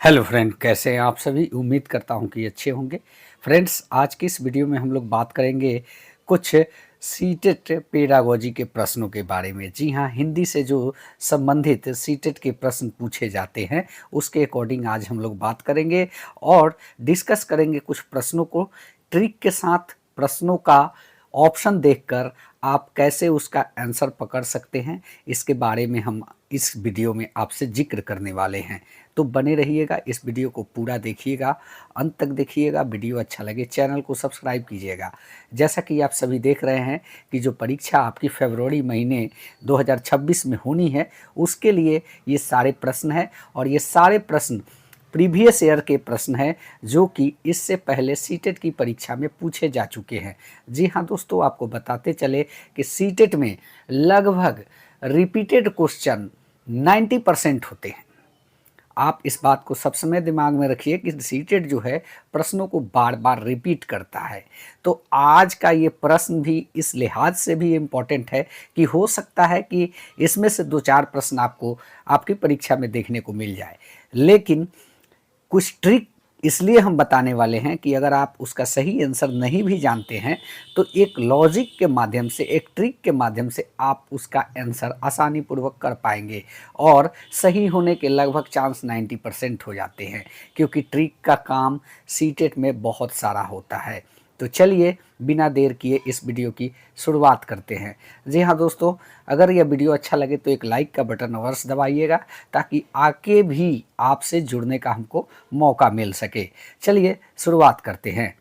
Hello friend, कैसे हैं आप सभी। उम्मीद करता हूं कि अच्छे होंगे। फ्रेंड्स, आज की इस वीडियो में हम लोग बात करेंगे कुछ सीटेट पेडागोजी के प्रश्नों के बारे में। जी हां, हिंदी से जो संबंधित सीटेट के प्रश्न पूछे जाते हैं उसके अकॉर्डिंग आज हम लोग बात करेंगे और डिस्कस करेंगे कुछ प्रश्नों को ट्रिक के साथ। प्रश्नों का ऑप्शन देखकर आप कैसे उसका आंसर पकड़ सकते हैं, इसके बारे में हम इस वीडियो में आपसे जिक्र करने वाले हैं। तो बने रहिएगा, इस वीडियो को पूरा देखिएगा, अंत तक देखिएगा। वीडियो अच्छा लगे चैनल को सब्सक्राइब कीजिएगा। जैसा कि आप सभी देख रहे हैं कि जो परीक्षा आपकी फरवरी महीने 2026 में होनी है, उसके लिए ये सारे प्रश्न हैं और ये सारे प्रश्न प्रीवियस ईयर के प्रश्न हैं जो कि इससे पहले सीटेट की परीक्षा में पूछे जा चुके हैं। जी हाँ दोस्तों, आपको बताते चले कि सीटेट में लगभग रिपीटेड क्वेश्चन 90% होते हैं। आप इस बात को सब समय दिमाग में रखिए कि सीटेट जो है प्रश्नों को बार बार रिपीट करता है। तो आज का ये प्रश्न भी इस लिहाज से भी इम्पॉर्टेंट है कि हो सकता है कि इसमें से 2-4 प्रश्न आपको आपकी परीक्षा में देखने को मिल जाए, लेकिन कुछ ट्रिक इसलिए हम बताने वाले हैं कि अगर आप उसका सही आंसर नहीं भी जानते हैं तो एक लॉजिक के माध्यम से, एक ट्रिक के माध्यम से आप उसका आंसर आसानी पूर्वक कर पाएंगे और सही होने के लगभग चांस 90% हो जाते हैं, क्योंकि ट्रिक का काम सीटेट में बहुत सारा होता है। तो चलिए बिना देर किए इस वीडियो की शुरुआत करते हैं। जी हाँ दोस्तों, अगर यह वीडियो अच्छा लगे तो एक लाइक का बटन अवश्य दबाइएगा ताकि आगे भी आपसे जुड़ने का हमको मौका मिल सके। चलिए शुरुआत करते हैं।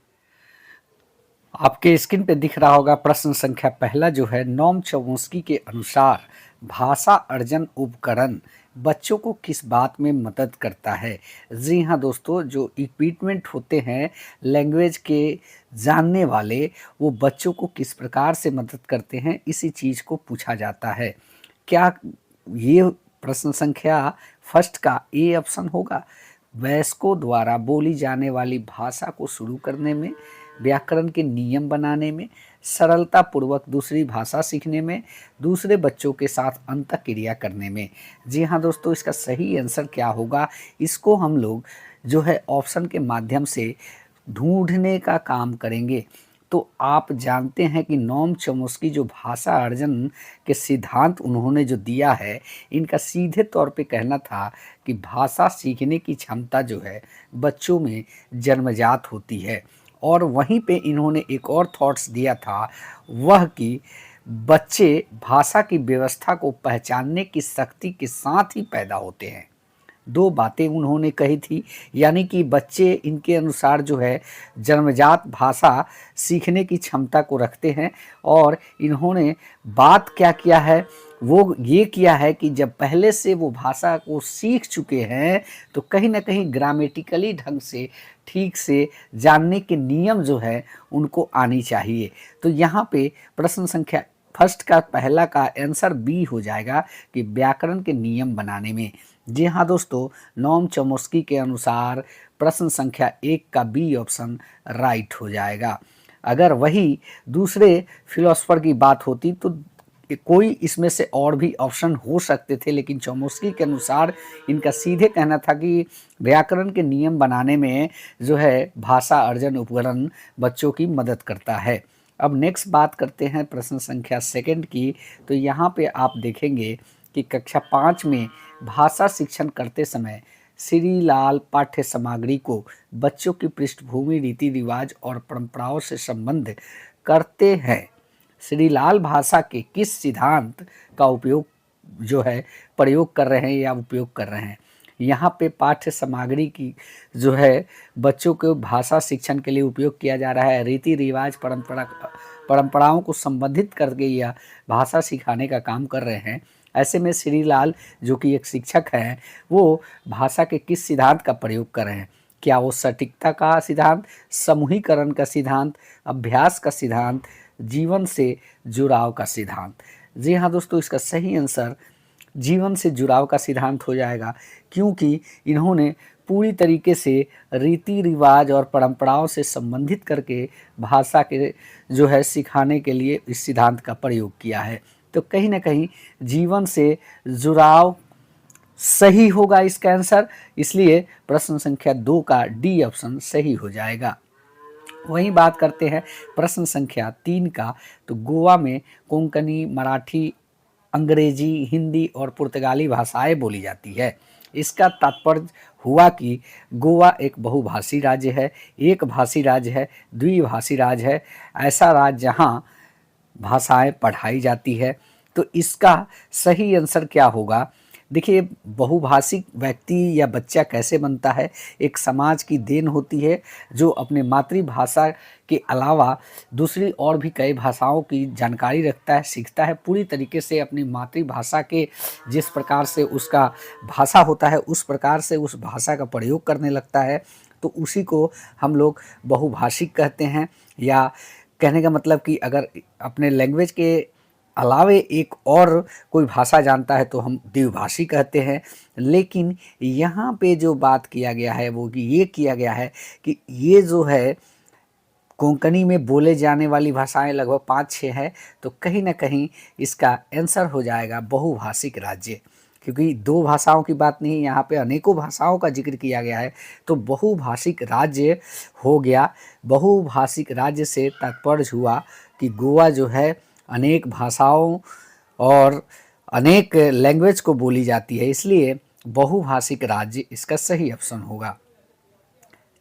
आपके स्क्रीन पे दिख रहा होगा प्रश्न संख्या पहला जो है, नोम चोम्स्की के अनुसार भाषा अर्जन उपकरण बच्चों को किस बात में मदद करता है। जी हाँ दोस्तों, जो इक्विपमेंट होते हैं लैंग्वेज के जानने वाले, वो बच्चों को किस प्रकार से मदद करते हैं, इसी चीज़ को पूछा जाता है। क्या ये प्रश्न संख्या फर्स्ट का ए ऑप्शन होगा? वयस्कों द्वारा बोली जाने वाली भाषा को शुरू करने में, व्याकरण के नियम बनाने में, सरलता पूर्वक दूसरी भाषा सीखने में, दूसरे बच्चों के साथ अंतःक्रिया करने में। जी हाँ दोस्तों, इसका सही आंसर क्या होगा, इसको हम लोग जो है ऑप्शन के माध्यम से ढूंढने का काम करेंगे। तो आप जानते हैं कि नोम चोम्स्की जो भाषा अर्जन के सिद्धांत उन्होंने जो दिया है, इनका सीधे तौर पे कहना था कि भाषा सीखने की क्षमता जो है बच्चों में जन्मजात होती है। और वहीं पे इन्होंने एक और थॉट्स दिया था, वह कि बच्चे भाषा की व्यवस्था को पहचानने की शक्ति के साथ ही पैदा होते हैं। दो बातें उन्होंने कही थी, यानी कि बच्चे इनके अनुसार जो है जन्मजात भाषा सीखने की क्षमता को रखते हैं। और इन्होंने बात क्या किया है, वो ये किया है कि जब पहले से वो भाषा को सीख चुके हैं तो कहीं ना कहीं ग्रामेटिकली ढंग से ठीक से जानने के नियम जो है उनको आनी चाहिए। तो यहाँ पे प्रश्न संख्या फर्स्ट का पहला का आंसर बी हो जाएगा कि व्याकरण के नियम बनाने में। जी हाँ दोस्तों, नोम चोम्स्की के अनुसार प्रश्न संख्या 1 का बी ऑप्शन राइट हो जाएगा। अगर वही दूसरे फिलोसफर की बात होती तो कोई इसमें से और भी ऑप्शन हो सकते थे, लेकिन चोम्स्की के अनुसार इनका सीधे कहना था कि व्याकरण के नियम बनाने में जो है भाषा अर्जन उपकरण बच्चों की मदद करता है। अब नेक्स्ट बात करते हैं प्रश्न संख्या सेकंड की। तो यहाँ पे आप देखेंगे कि कक्षा 5 में भाषा शिक्षण करते समय श्री लाल पाठ्य सामग्री को बच्चों की पृष्ठभूमि, रीति रिवाज और परंपराओं से संबंध करते हैं। श्री लाल भाषा के किस सिद्धांत का उपयोग जो है प्रयोग कर रहे हैं या उपयोग कर रहे हैं। यहाँ पे पाठ्य सामग्री की जो है बच्चों के भाषा शिक्षण के लिए उपयोग किया जा रहा है। रीति रिवाज परंपराओं को संबंधित करके यह भाषा सिखाने का काम कर रहे हैं। ऐसे में श्री लाल जो कि एक शिक्षक हैं, वो भाषा के किस सिद्धांत का प्रयोग कर रहे हैं। क्या वो सटीकता का सिद्धांत, समूहीकरण का सिद्धांत, अभ्यास का सिद्धांत, जीवन से जुड़ाव का सिद्धांत। जी हाँ दोस्तों, इसका सही आंसर जीवन से जुड़ाव का सिद्धांत हो जाएगा, क्योंकि इन्होंने पूरी तरीके से रीति रिवाज और परंपराओं से संबंधित करके भाषा के जो है सिखाने के लिए इस सिद्धांत का प्रयोग किया है। तो कहीं ना कहीं जीवन से जुड़ाव सही होगा इसका आंसर, इसलिए प्रश्न संख्या 2 का डी ऑप्शन सही हो जाएगा। वहीं बात करते हैं प्रश्न संख्या 3 का, तो गोवा में कोंकणी, मराठी, अंग्रेजी, हिंदी और पुर्तगाली भाषाएं बोली जाती है। इसका तात्पर्य हुआ कि गोवा एक बहुभाषी राज्य है, एक भाषी राज्य है, द्विभाषी राज्य है, ऐसा राज्य जहां भाषाएं पढ़ाई जाती है। तो इसका सही आंसर क्या होगा? देखिए, बहुभाषिक व्यक्ति या बच्चा कैसे बनता है? एक समाज की देन होती है जो अपने मातृभाषा के अलावा दूसरी और भी कई भाषाओं की जानकारी रखता है, सीखता है, पूरी तरीके से अपनी मातृभाषा के जिस प्रकार से उसका भाषा होता है उस प्रकार से उस भाषा का प्रयोग करने लगता है, तो उसी को हम लोग बहुभाषिक कहते हैं। या कहने का मतलब कि अगर अपने लैंग्वेज के अलावे एक और कोई भाषा जानता है तो हम द्विभाषी कहते हैं। लेकिन यहाँ पे जो बात किया गया है वो कि ये किया गया है कि ये जो है कोंकणी में बोले जाने वाली भाषाएं लगभग 5-6 हैं, तो कहीं ना कहीं इसका आंसर हो जाएगा बहुभाषिक राज्य, क्योंकि दो भाषाओं की बात नहीं, यहाँ पे अनेकों भाषाओं का जिक्र किया गया है, तो बहुभाषिक राज्य हो गया। बहुभाषिक राज्य से तात्पर्य हुआ कि गोवा जो है अनेक भाषाओं और अनेक लैंग्वेज को बोली जाती है, इसलिए बहुभाषिक राज्य इसका सही ऑप्शन होगा।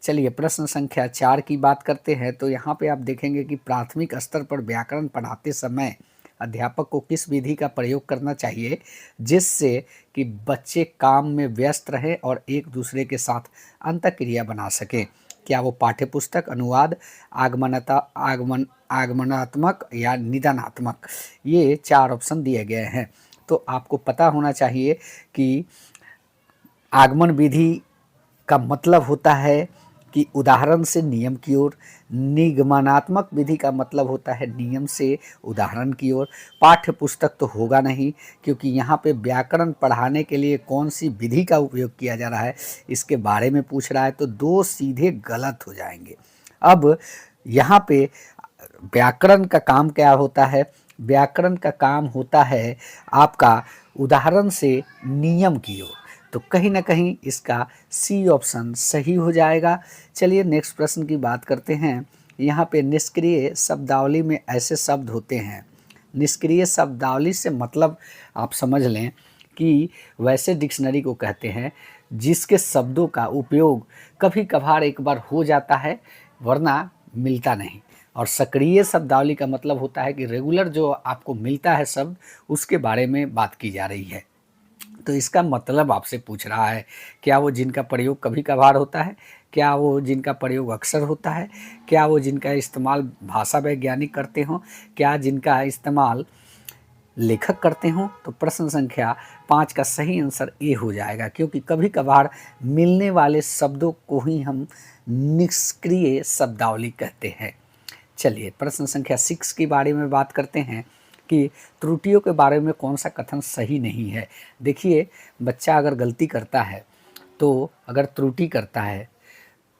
चलिए प्रश्न संख्या 4 की बात करते हैं, तो यहाँ पे आप देखेंगे कि प्राथमिक स्तर पर व्याकरण पढ़ाते समय अध्यापक को किस विधि का प्रयोग करना चाहिए जिससे कि बच्चे काम में व्यस्त रहें और एक दूसरे के साथ अंतःक्रिया बना सकें। क्या वो पाठ्यपुस्तक, अनुवाद, आगमनात्मक या निदानात्मक? ये 4 ऑप्शन दिए गए हैं। तो आपको पता होना चाहिए कि आगमन विधि का मतलब होता है कि उदाहरण से नियम की ओर, निगमनात्मक विधि का मतलब होता है नियम से उदाहरण की ओर। पाठ्य पुस्तक तो होगा नहीं, क्योंकि यहाँ पे व्याकरण पढ़ाने के लिए कौन सी विधि का उपयोग किया जा रहा है इसके बारे में पूछ रहा है, तो 2 सीधे गलत हो जाएंगे। अब यहाँ पे व्याकरण का काम क्या होता है? व्याकरण का काम होता है आपका उदाहरण से नियम की ओर, तो कहीं ना कहीं इसका सी ऑप्शन सही हो जाएगा। चलिए नेक्स्ट प्रश्न की बात करते हैं। यहाँ पे निष्क्रिय शब्दावली में ऐसे शब्द होते हैं, निष्क्रिय शब्दावली से मतलब आप समझ लें कि वैसे डिक्शनरी को कहते हैं जिसके शब्दों का उपयोग कभी कभार एक बार हो जाता है वरना मिलता नहीं। और सक्रिय शब्दावली का मतलब होता है कि रेगुलर जो आपको मिलता है शब्द उसके बारे में बात की जा रही है। तो इसका मतलब आपसे पूछ रहा है, क्या वो जिनका प्रयोग कभी कभार होता है, क्या वो जिनका प्रयोग अक्सर होता है, क्या वो जिनका इस्तेमाल भाषा वैज्ञानिक करते हों, क्या जिनका इस्तेमाल लेखक करते हों? तो प्रश्न संख्या 5 का सही आंसर ए हो जाएगा, क्योंकि कभी कभार मिलने वाले शब्दों को ही हम निष्क्रिय शब्दावली कहते हैं। चलिए प्रश्न संख्या 6 के बारे में बात करते हैं कि त्रुटियों के बारे में कौन सा कथन सही नहीं है। देखिए, बच्चा अगर गलती करता है तो अगर त्रुटि करता है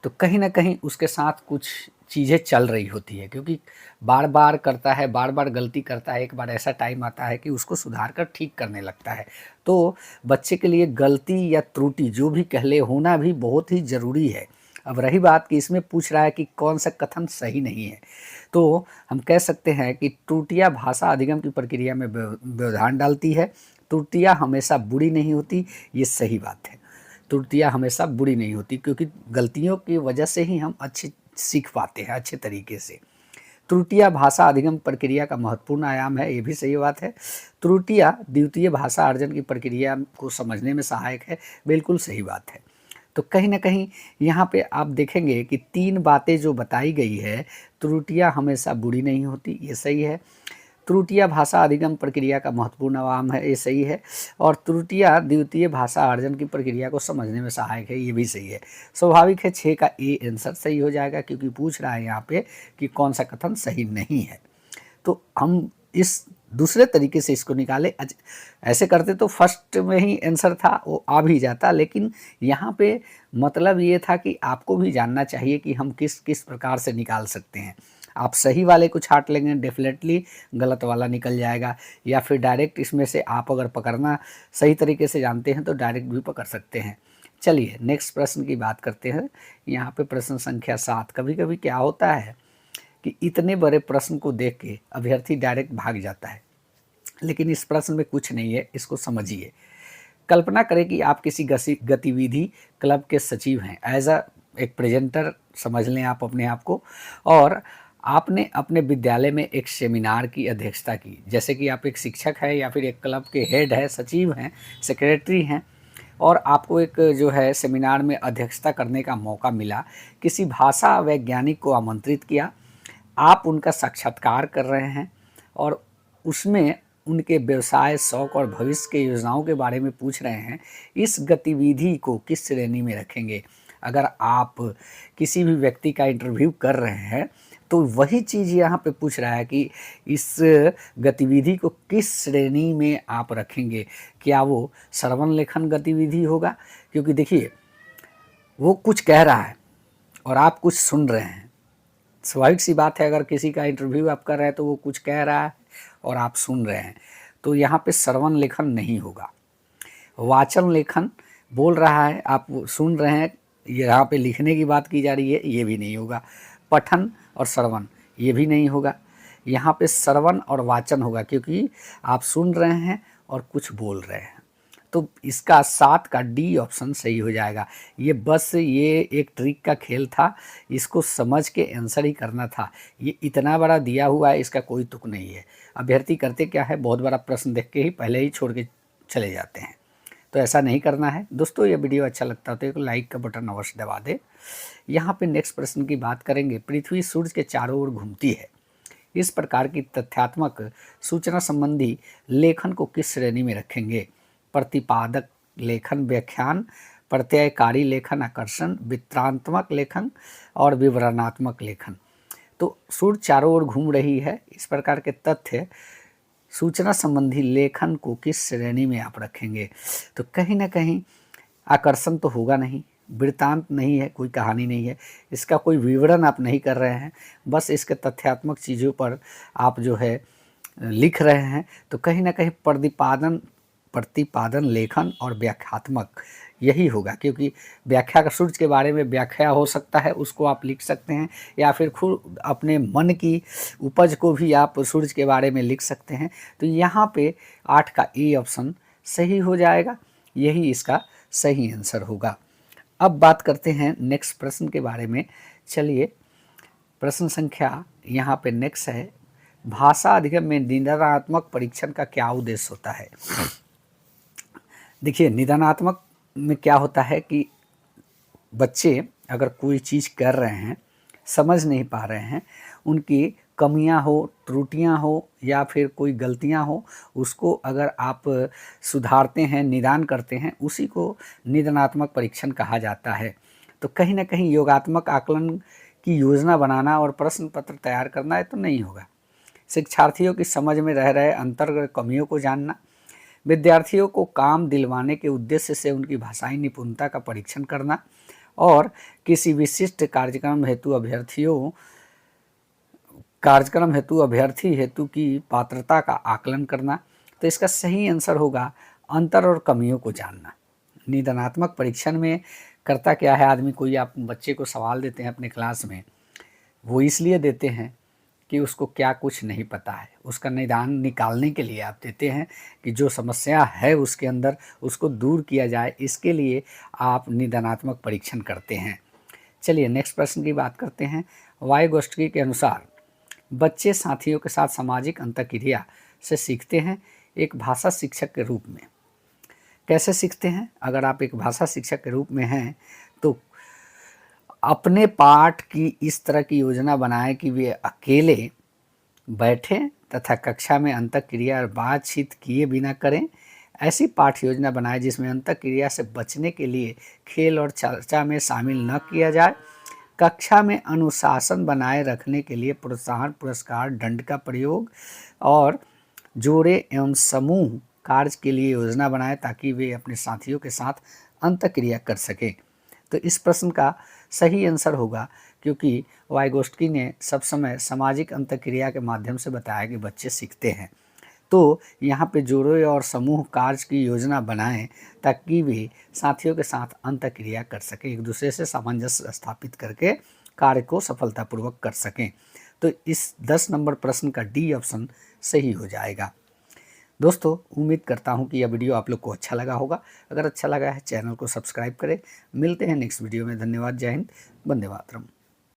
तो कहीं ना कहीं उसके साथ कुछ चीज़ें चल रही होती है, क्योंकि बार बार करता है, बार बार गलती करता है, एक बार ऐसा टाइम आता है कि उसको सुधार कर ठीक करने लगता है। तो बच्चे के लिए गलती या त्रुटि जो भी कह ले होना भी बहुत ही ज़रूरी है। अब रही बात कि इसमें पूछ रहा है कि कौन सा कथन सही नहीं है, तो हम कह सकते हैं कि त्रुटियां भाषा अधिगम की प्रक्रिया में व्यवधान डालती है। त्रुटियां हमेशा बुरी नहीं होती, ये सही बात है। त्रुटियां हमेशा बुरी नहीं होती, क्योंकि गलतियों की वजह से ही हम अच्छे सीख पाते हैं अच्छे तरीके से। त्रुटियां भाषा अधिगम प्रक्रिया का महत्वपूर्ण आयाम है, ये भी सही बात है। त्रुटियां द्वितीय भाषा अर्जन की प्रक्रिया को समझने में सहायक है, बिल्कुल सही बात है। तो कहीं ना कहीं यहाँ पे आप देखेंगे कि 3 बातें जो बताई गई है, त्रुटियां हमेशा बुरी नहीं होती, ये सही है। त्रुटियां भाषा अधिगम प्रक्रिया का महत्वपूर्ण आयाम है, ये सही है। और त्रुटियां द्वितीय भाषा अर्जन की प्रक्रिया को समझने में सहायक है, ये भी सही है। स्वाभाविक है 6 का ए आंसर सही हो जाएगा, क्योंकि पूछ रहा है यहाँ पे कि कौन सा कथन सही नहीं है। तो हम इस दूसरे तरीके से इसको निकाले, ऐसे करते तो फर्स्ट में ही आंसर था वो आ भी जाता, लेकिन यहाँ पे मतलब ये था कि आपको भी जानना चाहिए कि हम किस किस प्रकार से निकाल सकते हैं। आप सही वाले को छांट लेंगे डेफिनेटली गलत वाला निकल जाएगा, या फिर डायरेक्ट इसमें से आप अगर पकड़ना सही तरीके से जानते हैं तो डायरेक्ट भी पकड़ सकते हैं। चलिए नेक्स्ट प्रश्न की बात करते हैं। यहाँ पे प्रश्न संख्या 7। कभी कभी क्या होता है कि इतने बड़े प्रश्न को देख के अभ्यर्थी डायरेक्ट भाग जाता है, लेकिन इस प्रश्न में कुछ नहीं है, इसको समझिए। कल्पना करें कि आप किसी गतिविधि क्लब के सचिव हैं, एज एक प्रेजेंटर समझ लें आप अपने आप को, और आपने अपने विद्यालय में एक सेमिनार की अध्यक्षता की। जैसे कि आप एक शिक्षक हैं या फिर एक क्लब के हेड हैं, सचिव हैं, सेक्रेटरी हैं, और आपको एक जो है सेमिनार में अध्यक्षता करने का मौका मिला। किसी भाषा वैज्ञानिक को आमंत्रित किया, आप उनका साक्षात्कार कर रहे हैं और उसमें उनके व्यवसाय, शौक और भविष्य के योजनाओं के बारे में पूछ रहे हैं। इस गतिविधि को किस श्रेणी में रखेंगे? अगर आप किसी भी व्यक्ति का इंटरव्यू कर रहे हैं तो वही चीज़ यहाँ पे पूछ रहा है कि इस गतिविधि को किस श्रेणी में आप रखेंगे। क्या वो श्रवण लेखन गतिविधि होगा? क्योंकि देखिए वो कुछ कह रहा है और आप कुछ सुन रहे हैं। स्वाभाविक सी बात है, अगर किसी का इंटरव्यू आप कर रहे हैं तो वो कुछ कह रहा है और आप सुन रहे हैं, तो यहाँ पे श्रवण लेखन नहीं होगा। वाचन लेखन बोल रहा है, आप सुन रहे हैं, यहाँ पे लिखने की बात की जा रही है, ये भी नहीं होगा। पठन और श्रवण ये भी नहीं होगा। यहाँ पे श्रवण और वाचन होगा, क्योंकि आप सुन रहे हैं और कुछ बोल रहे हैं। तो इसका 7 का डी ऑप्शन सही हो जाएगा। ये बस ये एक ट्रिक का खेल था, इसको समझ के आंसर ही करना था। ये इतना बड़ा दिया हुआ है, इसका कोई तुक नहीं है। अभ्यर्थी करते क्या है, बहुत बड़ा प्रश्न देख के ही पहले ही छोड़ के चले जाते हैं, तो ऐसा नहीं करना है। दोस्तों ये वीडियो अच्छा लगता है तो एक लाइक का बटन अवश्य दबा दें। यहाँ पे नेक्स्ट प्रश्न की बात करेंगे। पृथ्वी सूर्य के चारों ओर घूमती है, इस प्रकार की तथ्यात्मक सूचना संबंधी लेखन को किस श्रेणी में रखेंगे? प्रतिपादक लेखन, व्याख्यान, प्रत्ययकारी लेखन, आकर्षण, विवरणात्मक लेखन और विवरणात्मक लेखन। तो सूर्य चारों ओर घूम रही है, इस प्रकार के तथ्य सूचना संबंधी लेखन को किस श्रेणी में आप रखेंगे? तो कहीं ना कहीं आकर्षण तो होगा नहीं, वृत्तांत नहीं है, कोई कहानी नहीं है, इसका कोई विवरण आप नहीं कर रहे हैं, बस इसके तथ्यात्मक चीज़ों पर आप जो है लिख रहे हैं। तो कहीं ना कहीं प्रतिपादन लेखन और व्याख्यात्मक यही होगा, क्योंकि व्याख्या का सूर्य के बारे में व्याख्या हो सकता है, उसको आप लिख सकते हैं, या फिर खुद अपने मन की उपज को भी आप सूर्य के बारे में लिख सकते हैं। तो यहाँ पे 8 का ए ऑप्शन सही हो जाएगा, यही इसका सही आंसर होगा। अब बात करते हैं नेक्स्ट प्रश्न के बारे में। चलिए प्रश्न संख्या यहाँ पे नेक्स्ट है। भाषा अधिगम में निदानात्मक परीक्षण का क्या उद्देश्य होता है? देखिए निदानात्मक में क्या होता है कि बच्चे अगर कोई चीज़ कर रहे हैं, समझ नहीं पा रहे हैं, उनकी कमियां हो, त्रुटियां हो या फिर कोई गलतियां हो, उसको अगर आप सुधारते हैं, निदान करते हैं, उसी को निदानात्मक परीक्षण कहा जाता है। तो कहीं ना कहीं योगात्मक आकलन की योजना बनाना और प्रश्न पत्र तैयार करना है तो नहीं होगा। शिक्षार्थियों की समझ में रह रहे अंतर्गत कमियों को जानना, विद्यार्थियों को काम दिलवाने के उद्देश्य से उनकी भाषाई निपुणता का परीक्षण करना, और किसी विशिष्ट कार्यक्रम हेतु अभ्यर्थी हेतु की पात्रता का आकलन करना। तो इसका सही आंसर होगा अंतर और कमियों को जानना। निदानात्मक परीक्षण में करता क्या है आदमी, कोई आप बच्चे को सवाल देते हैं अपने क्लास में, वो इसलिए देते हैं कि उसको क्या कुछ नहीं पता है, उसका निदान निकालने के लिए आप देते हैं कि जो समस्या है उसके अंदर उसको दूर किया जाए, इसके लिए आप निदानात्मक परीक्षण करते हैं। चलिए नेक्स्ट प्रश्न की बात करते हैं। वाइगोत्स्की के अनुसार बच्चे साथियों के साथ सामाजिक अंतःक्रिया से सीखते हैं एक भाषा शिक्षक के रूप में। कैसे सीखते हैं? अगर आप एक भाषा शिक्षक के रूप में हैं तो अपने पाठ की इस तरह की योजना बनाएं कि वे अकेले बैठें तथा कक्षा में अंतःक्रिया और बातचीत किए बिना करें। ऐसी पाठ योजना बनाएं जिसमें अंतःक्रिया से बचने के लिए खेल और चर्चा में शामिल न किया जाए। कक्षा में अनुशासन बनाए रखने के लिए प्रोत्साहन, पुरस्कार, दंड का प्रयोग और जोड़े एवं समूह कार्य के लिए योजना बनाएं ताकि वे अपने साथियों के साथ अंतःक्रिया कर सकें। तो इस प्रश्न का सही आंसर होगा क्योंकि वाइगोस्की ने सब समय सामाजिक अंतःक्रिया के माध्यम से बताया कि बच्चे सीखते हैं। तो यहाँ पे जोड़ें और समूह कार्य की योजना बनाएं ताकि वे साथियों के साथ अंतःक्रिया कर सकें, एक दूसरे से सामंजस्य स्थापित करके कार्य को सफलतापूर्वक कर सकें। तो इस 10 नंबर प्रश्न का डी ऑप्शन सही हो जाएगा। दोस्तों, उम्मीद करता हूँ कि यह वीडियो आप लोग को अच्छा लगा होगा। अगर अच्छा लगा है चैनल को सब्सक्राइब करें। मिलते हैं नेक्स्ट वीडियो में। धन्यवाद। जय हिंद। वंदे मातरम।